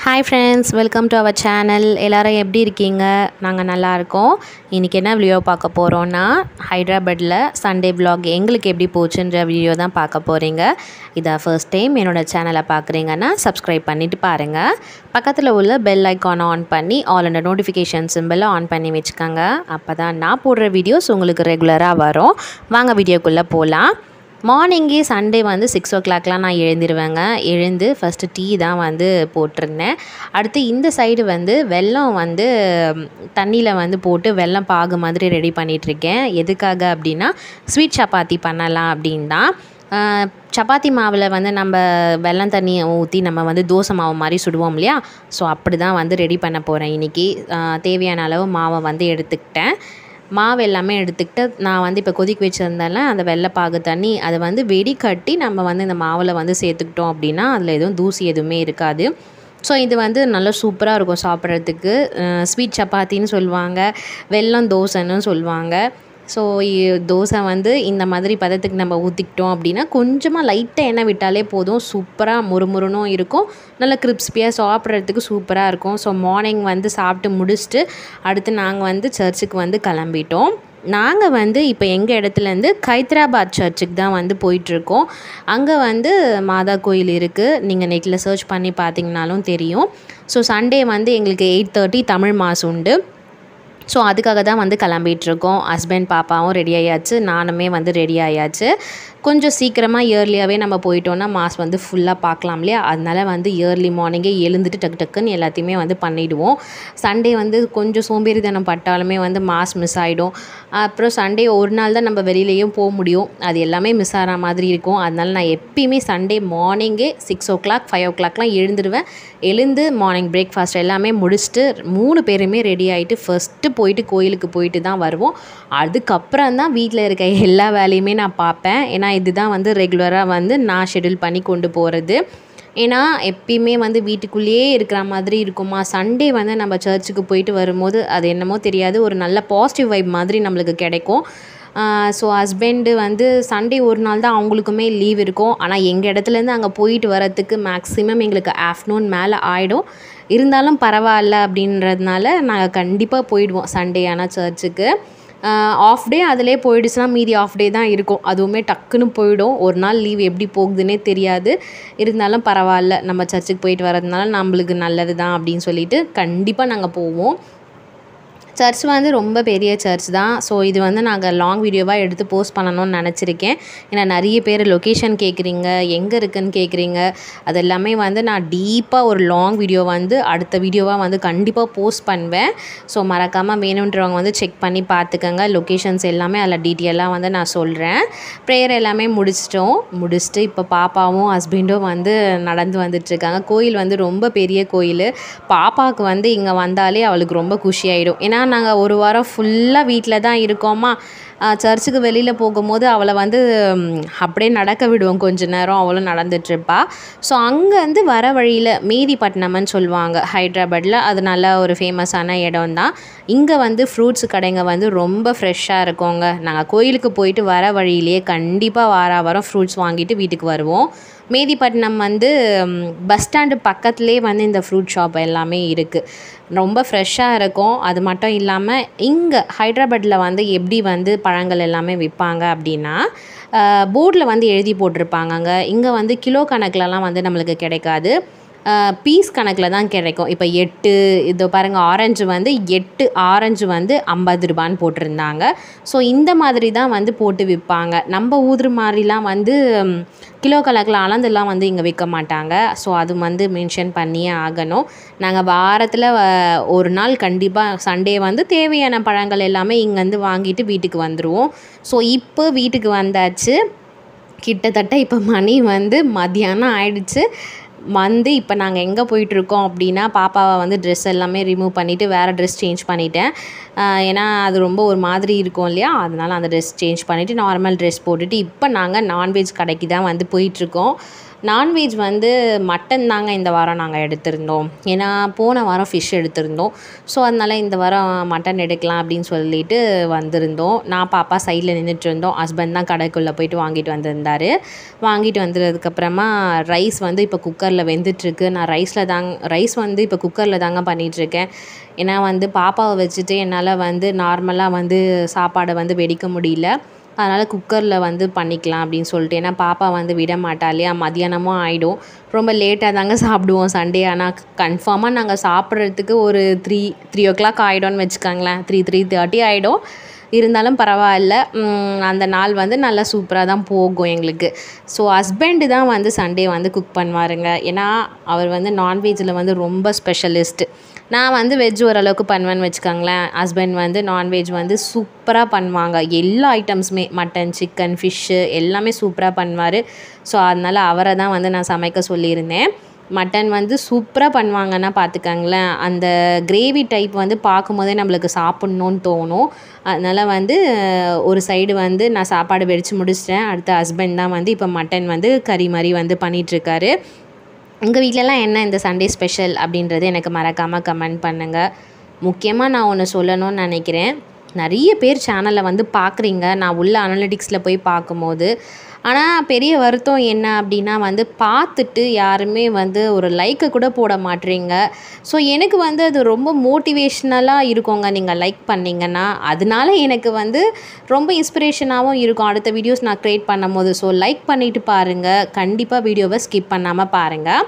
Hi friends, welcome to our channel. எல்லாரும் எப்படி இருக்கீங்க? நாங்கள் நல்லா இருக்கோம். இன்றைக்கி என்ன வீடியோ பார்க்க போகிறோன்னா ஹைதராபாத்தில் சண்டே vlog எங்களுக்கு எப்படி போச்சுன்ற வீடியோ தான் பார்க்க போகிறீங்க. இதை ஃபர்ஸ்ட் டைம் என்னோடய சேனலை பார்க்குறீங்கன்னா சப்ஸ்கிரைப் பண்ணிவிட்டு பாருங்கள். பக்கத்தில் உள்ள பெல் ஐக்கானை ஆன் பண்ணி ஆல் அண்ட் நோட்டிஃபிகேஷன் சிம்பிளை ஆன் பண்ணி வச்சுக்கோங்க. அப்போ தான் நான் போடுற வீடியோஸ் உங்களுக்கு ரெகுலராக வரும். வாங்க வீடியோக்குள்ளே போகலாம். மார்னிங்கே சண்டே வந்து 6 o'clock நான் எழுந்திருவேங்க. எழுந்து ஃபஸ்ட்டு டீ தான் வந்து போட்டிருந்தேன். அடுத்து இந்த சைடு வந்து வெல்லம் வந்து தண்ணியில் வந்து போட்டு வெல்லம் பாகு மாதிரி ரெடி பண்ணிகிட்ருக்கேன். எதுக்காக அப்படின்னா ஸ்வீட் சப்பாத்தி பண்ணலாம் அப்படின் தான். சப்பாத்தி மாவில் வந்து நம்ம வெல்லம் தண்ணியை ஊற்றி நம்ம வந்து தோசை மாவு மாதிரி சுடுவோம் இல்லையா, ஸோ அப்படி தான் வந்து ரெடி பண்ண போகிறேன் இன்றைக்கி. தேவையான அளவு மாவை வந்து எடுத்துக்கிட்டேன். மாவு எல்லாமே எடுத்துக்கிட்டு நான் வந்து இப்போ கொதிக்க வச்சுருந்தால அந்த வெள்ளைப்பாகு தண்ணி அதை வந்து வெடிக்கட்டி நம்ம வந்து இந்த மாவில் வந்து சேர்த்துக்கிட்டோம் அப்படின்னா அதில் எதுவும் தூசி எதுவுமே இருக்காது. ஸோ இது வந்து நல்லா சூப்பராக இருக்கும் சாப்பிட்றதுக்கு. ஸ்வீட் சப்பாத்தின்னு சொல்லுவாங்க, வெல்லம் தோசைன்னு சொல்லுவாங்க. ஸோ தோசை வந்து இந்த மாதிரி பதத்துக்கு நம்ம ஊற்றிக்கிட்டோம் அப்படின்னா கொஞ்சமாக லைட்டாக எண்ணெய் விட்டாலே போதும், சூப்பராக முறுமுறுனும் இருக்கும், நல்லா கிரிப்ஸ்பியாக சாப்பிட்றதுக்கு சூப்பராக இருக்கும். ஸோ மார்னிங் வந்து சாப்பிட்டு முடிச்சுட்டு அடுத்து நாங்கள் வந்து சர்ச்சுக்கு வந்து கிளம்பிட்டோம். நாங்கள் வந்து இப்போ எங்கள் இடத்துலேருந்து ஹைதராபாத் சர்ச்சுக்கு தான் வந்து போயிட்டுருக்கோம். அங்கே வந்து மாதா கோயில் இருக்குது, நீங்கள் நெட்டில் சர்ச் பண்ணி பார்த்தீங்கனாலும் தெரியும். ஸோ சண்டே வந்து எங்களுக்கு 8:30 தமிழ் மாஸ் உண்டு. ஸோ அதுக்காக தான் வந்து கிளம்பிகிட்ருக்கோம். ஹஸ்பண்ட் பாப்பாவும் ரெடி ஆயாச்சு, நானுமே வந்து ரெடி ஆயாச்சு. கொஞ்சம் சீக்கிரமாக இயர்லியாகவே நம்ம போயிட்டோன்னா மாஸ் வந்து ஃபுல்லாக பார்க்கலாம் இல்லையா, அதனால் வந்து இயர்லி மார்னிங்கே எழுந்துட்டு டக்கு டக்குன்னு எல்லாத்தையுமே வந்து பண்ணிவிடுவோம். சண்டே வந்து கொஞ்சம் சோம்பேறித்தனம் பட்டாலுமே வந்து மாஸ் மிஸ் ஆகிடும். அப்புறம் சண்டே ஒரு நாள் தான் நம்ம வெளியிலையும் போக முடியும், அது எல்லாமே மிஸ் ஆகிற மாதிரி இருக்கும். அதனால் நான் எப்பயுமே சண்டே மார்னிங்கே 6 o'clock 5 o'clockலாம் எழுந்துடுவேன். எழுந்து மார்னிங் பிரேக்ஃபாஸ்ட் எல்லாமே முடிச்சுட்டு 3 பேருமே ரெடி ஆகிட்டு ஃபஸ்ட்டு போயிட்டு கோயிலுக்கு போயிட்டு தான் வருவோம். அதுக்கப்புறம் தான் வீட்டில் இருக்க எல்லா வேலையுமே நான் பார்ப்பேன். ஏன்னா இதுதான் வந்து ரெகுலராக வந்து நான் ஷெட்யூல் பண்ணி கொண்டு போகிறது. ஏன்னா எப்பயுமே வந்து வீட்டுக்குள்ளேயே இருக்கிற மாதிரி இருக்குமா, சண்டே வந்து நம்ம சர்ச்சுக்கு போயிட்டு வரும்போது அது என்னமோ தெரியாது, ஒரு நல்ல பாசிட்டிவ் வைப் மாதிரி நம்மளுக்கு கிடைக்கும். ஸோ ஹஸ்பண்டு வந்து சண்டே ஒரு நாள் தான் அவங்களுக்குமே லீவ் இருக்கும். ஆனால் எங்கள் இடத்துலேருந்து அங்கே போயிட்டு வரத்துக்கு மேக்ஸிமம் எங்களுக்கு ஆஃப்டர்நூன் மேலே ஆகிடும். இருந்தாலும் பரவாயில்ல அப்படின்றதுனால நாங்கள் கண்டிப்பாக போயிடுவோம் சண்டே ஆனால் சர்ச்சுக்கு. ஆஃப் டே அதிலே போயிடுச்சுன்னா மீதி ஆஃப் டே தான் இருக்கும், அதுவுமே டக்குன்னு போயிடும். ஒரு நாள் லீவ் எப்படி போகுதுன்னே தெரியாது. இருந்தாலும் பரவாயில்ல, நம்ம சர்ச்சுக்கு போயிட்டு வரதுனால நம்மளுக்கு நல்லது தான் அப்படின்னு சொல்லிட்டு கண்டிப்பாக நாங்கள் போவோம். சர்ச் வந்து ரொம்ப பெரிய சர்ச் தான். ஸோ இது வந்து நாங்கள் லாங் வீடியோவாக எடுத்து போஸ்ட் பண்ணணும்னு நினச்சிருக்கேன். ஏன்னா நிறைய பேர் லொக்கேஷன் கேட்குறீங்க, எங்கே இருக்குதுன்னு கேட்குறீங்க. அது எல்லாமே வந்து நான் டீப்பாக ஒரு லாங் வீடியோ வந்து அடுத்த வீடியோவாக வந்து கண்டிப்பாக போஸ்ட் பண்ணுவேன். ஸோ மறக்காமல் வேணுன்றவங்க வந்து செக் பண்ணி பார்த்துக்கோங்க. லொக்கேஷன்ஸ் எல்லாமே அதில் டீட்டெயிலாக வந்து நான் சொல்கிறேன். ப்ரேயர் எல்லாமே முடிச்சுட்டு இப்போ பாப்பாவும் ஹஸ்பண்டும் வந்து நடந்து வந்துட்டுருக்காங்க. கோயில் வந்து ரொம்ப பெரிய கோயில். பாப்பாவுக்கு வந்து இங்கே வந்தாலே அவளுக்கு ரொம்ப குஷியாயிடும். ஏன்னா நாங்கள் ஒரு வாரம் ஃபுல்லாக வீட்டில் தான் இருக்கோமா, சர்ச்சுக்கு வெளியில் போகும்போது அவளை வந்து அப்படியே நடக்க விடுவோம், கொஞ்ச நேரம் அவளும் நடந்துட்டுருப்பா. ஸோ அங்கேருந்து வர வழியில் மேதிப்பட்டினம்னு சொல்லுவாங்க ஹைதராபாத்தில், அது நல்ல ஒரு ஃபேமஸான இடம் தான். இங்கே வந்து ஃப்ரூட்ஸ் கடைங்க வந்து ரொம்ப ஃப்ரெஷ்ஷாக இருக்குங்க. நாங்கள் கோயிலுக்கு போயிட்டு வர வழியிலேயே கண்டிப்பாக வாரம் ஃப்ரூட்ஸ் வாங்கிட்டு வீட்டுக்கு வருவோம். மேதிப்பட்டினம் வந்து பஸ் ஸ்டாண்டு பக்கத்துலேயே வந்து இந்த ஃப்ரூட் ஷாப் எல்லாமே இருக்குது, ரொம்ப ஃப்ரெஷ்ஷாக இருக்கும். அது மட்டும் இல்லாமல் இங்கே ஹைதராபாத்தில் வந்து எப்படி வந்து பழங்கள் எல்லாமே விற்பாங்க அப்படின்னா போர்டில் வந்து எழுதி போட்டிருப்பாங்கங்க. இங்கே வந்து கிலோ கணக்கிலலாம் வந்து நம்மளுக்கு கிடைக்காது, பீஸ் கணக்கில் தான் கிடைக்கும். இப்போ 8 இதோ பாருங்கள், ஆரஞ்சு வந்து 8 ஆரஞ்சு வந்து 50 ரூபான்னு போட்டிருந்தாங்க. ஸோ இந்த மாதிரி தான் வந்து போட்டு விற்பாங்க. நம்ம ஊர் மாதிரிலாம் வந்து கிலோ கணக்கில் அளந்துலாம் வந்து இங்கே விற்க மாட்டாங்க. ஸோ அது வந்து மென்ஷன் பண்ணியே ஆகணும். நாங்கள் வாரத்தில் ஒரு நாள் கண்டிப்பாக சண்டே வந்து தேவையான பழங்கள் எல்லாமே இங்கேருந்து வாங்கிட்டு வீட்டுக்கு வந்துடுவோம். ஸோ இப்போ வீட்டுக்கு வந்தாச்சு. கிட்டத்தட்ட இப்போ மணி வந்து மதியானம் ஆயிடுச்சு. வந்து இப்போ நாங்கள் எங்கே போயிட்டுருக்கோம் அப்படின்னா பாப்பாவை வந்து ட்ரெஸ் எல்லாமே ரிமூவ் பண்ணிவிட்டு வேறு ட்ரெஸ் சேஞ்ச் பண்ணிட்டேன். ஏன்னா அது ரொம்ப ஒரு மாதிரி இருக்கும் இல்லையா, அதனால் அந்த ட்ரெஸ் சேஞ்ச் பண்ணிவிட்டு நார்மல் ட்ரெஸ் போட்டுட்டு இப்போ நாங்கள் நான்வெஜ் கடைக்கு தான் வந்து போயிட்டுருக்கோம். நான்வெஜ் வந்து மட்டன் தாங்க இந்த வாரம் நாங்கள் எடுத்திருந்தோம். ஏன்னா போன வாரம் ஃபிஷ் எடுத்திருந்தோம். ஸோ அதனால் இந்த வாரம் மட்டன் எடுக்கலாம் அப்படின்னு சொல்லிட்டு வந்திருந்தோம். நான் பாப்பா சைடில் நின்றுட்டு இருந்தோம். ஹஸ்பண்ட் தான் கடைக்குள்ளே போயிட்டு வாங்கிட்டு வந்திருந்தார். வாங்கிட்டு வந்ததுக்கப்புறமா ரைஸ் வந்து இப்போ குக்கரில் வெந்துட்டுருக்கு. நான் ரைஸ் வந்து இப்போ குக்கரில் தாங்க பண்ணிகிட்ருக்கேன். ஏன்னா வந்து பாப்பாவை வச்சுட்டு என்னால் வந்து நார்மலாக வந்து சாப்பாடை வந்து வெடிக்க முடியல. அதனால் குக்கரில் வந்து பண்ணிக்கலாம் அப்படின்னு சொல்லிட்டு. ஏன்னா பாப்பா வந்து விட மாட்டா இல்லையா, மதியானமும் ஆகிடும். ரொம்ப லேட்டாக தாங்க சாப்பிடுவோம் சண்டே. ஆனால் கன்ஃபார்மாக நாங்கள் சாப்பிட்றதுக்கு ஒரு 3 ஆகிடும்னு வச்சுக்கோங்களேன். 3:30 ஆகிடும். இருந்தாலும் பரவாயில்ல, அந்த நாள் வந்து நல்லா சூப்பராக தான் போகும் எங்களுக்கு. ஸோ ஹஸ்பண்டு தான் வந்து சண்டே வந்து குக் பண்ணுவாருங்க. ஏன்னா அவர் வந்து நான்வெஜ்ஜில் வந்து ரொம்ப ஸ்பெஷலிஸ்ட்டு. நான் வந்து வெஜ் ஓரளவுக்கு பண்ணுவேன்னு வச்சுக்கோங்களேன். ஹஸ்பண்ட் வந்து நான்வெஜ் வந்து சூப்பராக பண்ணுவாங்க. எல்லா ஐட்டம்ஸுமே மட்டன், சிக்கன், ஃபிஷ்ஷு எல்லாமே சூப்பராக பண்ணுவார். ஸோ அதனால் அவரை தான் வந்து நான் சமைக்க சொல்லியிருந்தேன். மட்டன் வந்து சூப்பராக பண்ணுவாங்கன்னா பார்த்துக்கங்களேன். அந்த கிரேவி டைப் வந்து பார்க்கும்போதே நம்மளுக்கு சாப்பிட்ணுன்னு தோணும். அதனால் வந்து ஒரு சைடு வந்து நான் சாப்பாடு வெடித்து முடிச்சிட்டேன். அடுத்து ஹஸ்பண்ட் தான் வந்து இப்போ மட்டன் வந்து கறி மாதிரி வந்து பண்ணிகிட்ருக்காரு. உங்கள் வீட்டிலலாம் என்ன இந்த சண்டே ஸ்பெஷல் அப்படின்றது எனக்கு மறக்காமல் கமெண்ட் பண்ணுங்கள். முக்கியமாக நான் ஒன்று சொல்லணும்னு நினைக்கிறேன். நிறைய பேர் சேனலில் வந்து பார்க்குறீங்க. நான் உள்ள அனலிட்டிக்ஸில் போய் பார்க்கும்போது, ஆனால் பெரிய வருத்தம் என்ன அப்படின்னா வந்து பார்த்துட்டு யாருமே வந்து ஒரு லைக்கை கூட போட மாட்றீங்க. ஸோ எனக்கு வந்து அது ரொம்ப மோட்டிவேஷ்னலாக இருக்குங்க நீங்கள் லைக் பண்ணிங்கன்னா. அதனால எனக்கு வந்து ரொம்ப இன்ஸ்பிரேஷனாகவும் இருக்கும் அடுத்த வீடியோஸ் நான் க்ரியேட் பண்ணும்போது. ஸோ லைக் பண்ணிவிட்டு பாருங்கள். கண்டிப்பாக வீடியோவை ஸ்கிப் பண்ணாமல் பாருங்கள்.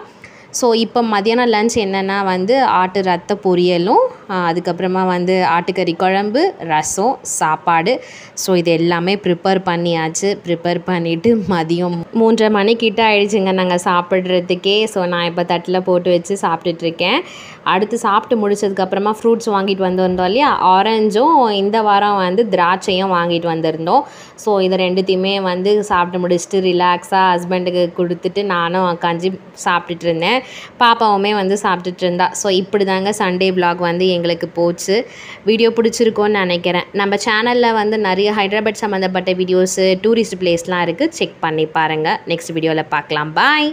ஸோ இப்போ மதியானம் லன்ச் என்னென்னா வந்து ஆட்டு ரத்த பொரியலும், அதுக்கப்புறமா வந்து ஆட்டுக்கறி குழம்பு, ரசம், சாப்பாடு. ஸோ இது எல்லாமே ப்ரிப்பேர் பண்ணியாச்சு. ப்ரிப்பேர் பண்ணிவிட்டு மதியம் 3:30 மணிக்கிட்ட ஆயிடுச்சுங்க நாங்கள் சாப்பிட்றதுக்கே. ஸோ நான் இப்போ தட்டில் போட்டு வச்சு சாப்பிட்டுட்ருக்கேன். அடுத்து சாப்பிட்டு முடிச்சதுக்கப்புறமா ஃப்ரூட்ஸ் வாங்கிட்டு வந்திருந்தோம் இல்லையா, ஆரஞ்சும் இந்த வாரம் வந்து திராட்சையும் வாங்கிட்டு வந்திருந்தோம். ஸோ இதை ரெண்டுத்தையுமே வந்து சாப்பிட்டு முடிச்சுட்டு ரிலாக்ஸாக ஹஸ்பண்டுக்கு கொடுத்துட்டு நானும் உக்காந்து சாப்பிட்டுட்டு இருந்தேன். பாப்பாவுமே வந்து சாப்பிட்டுட்டு இருந்தா. ஸோ இப்படி தாங்க சண்டே விலாக் வந்து எங்களுக்கு போச்சு. வீடியோ பிடிச்சிருக்கோன்னு நினைக்கிறேன். நம்ம சேனலில் வந்து நிறைய ஹைதராபாத் சம்மந்தப்பட்ட வீடியோஸு, டூரிஸ்ட் பிளேஸ்லாம் இருக்குது. செக் பண்ணி பாருங்கள். நெக்ஸ்ட் வீடியோவில் பார்க்கலாம். பாய்.